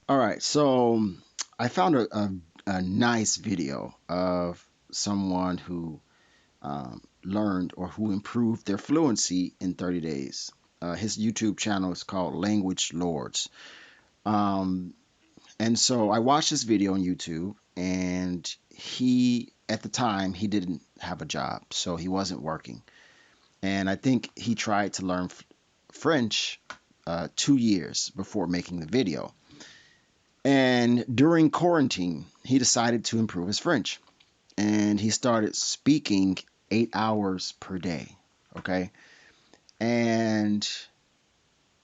All right, so I found a nice video of someone who learned or who improved their fluency in 30 days. His YouTube channel is called Language Lords. Um, and so I watched this video on YouTube, and at the time, he didn't have a job, so he wasn't working. And I think he tried to learn French 2 years before making the video. And during quarantine, he decided to improve his French and he started speaking 8 hours per day. Okay. And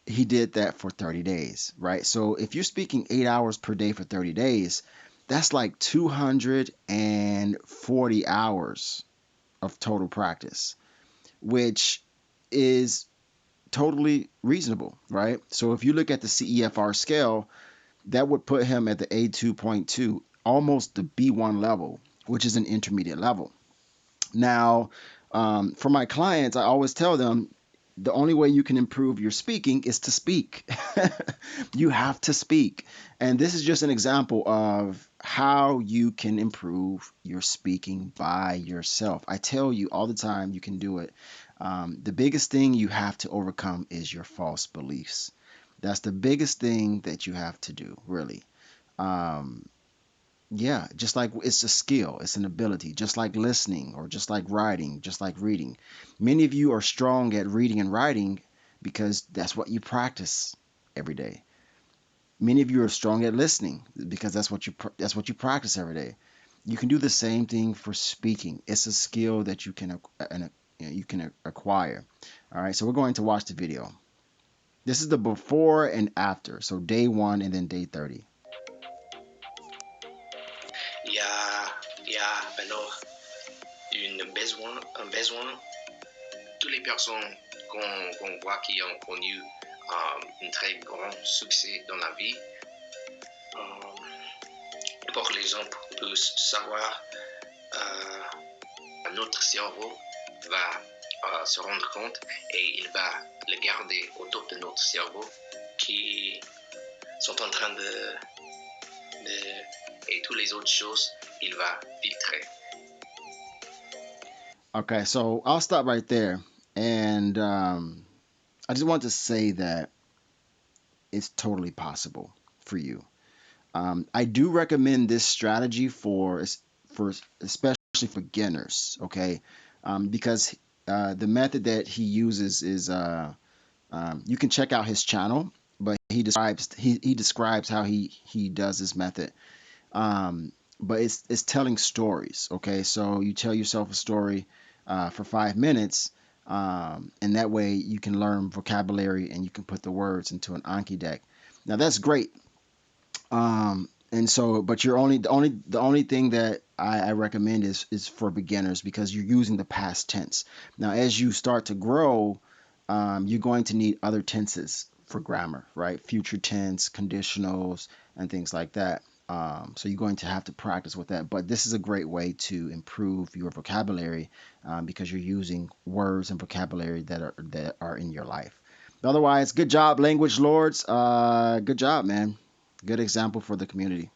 he did that for 30 days, right? So if you're speaking 8 hours per day for 30 days, that's like 240 hours of total practice, which is totally reasonable, right? So if you look at the CEFR scale, that would put him at the A2.2, almost the B1 level, which is an intermediate level. Now, for my clients, I always tell them the only way you can improve your speaking is to speak. You have to speak. And this is just an example of how you can improve your speaking by yourself. I tell you all the time you can do it. The biggest thing you have to overcome is your false beliefs. That's the biggest thing that you have to do, really. Um, yeah, just like it's a skill, it's an ability, just like listening or just like writing, just like reading. Many of you are strong at reading and writing because that's what you practice every day. Many of you are strong at listening because that's what you practice every day. You can do the same thing for speaking. It's a skill that you can acquire. All right, so we're going to watch the video. This is the before and after, so day 1 and then day 30. Il y a, il y a alors un besoin. Toutes les personnes qu'on voit qui ont connu un très grand succès dans la vie, pour que les gens puissent savoir, notre cerveau va se rendre compte et il va le garder autour de notre cerveau qui sont en train et toutes les autres choses, il va filtrer. Okay, so I'll stop right there. And I just want to say that it's totally possible for you. I do recommend this strategy for especially for beginners, okay? Because the method that he uses is you can check out his channel, but he describes how he does this method. But it's telling stories, okay? So you tell yourself a story for 5 minutes, and that way you can learn vocabulary and you can put the words into an Anki deck. Now that's great. And so, but you're only the only thing that I recommend is for beginners because you're using the past tense. Now, as you start to grow, you're going to need other tenses for grammar, right? Future tense, conditionals, and things like that. So you're going to have to practice with that. But this is a great way to improve your vocabulary because you're using words and vocabulary that are in your life. Otherwise, good job, language lords. Good job, man. Good example for the community.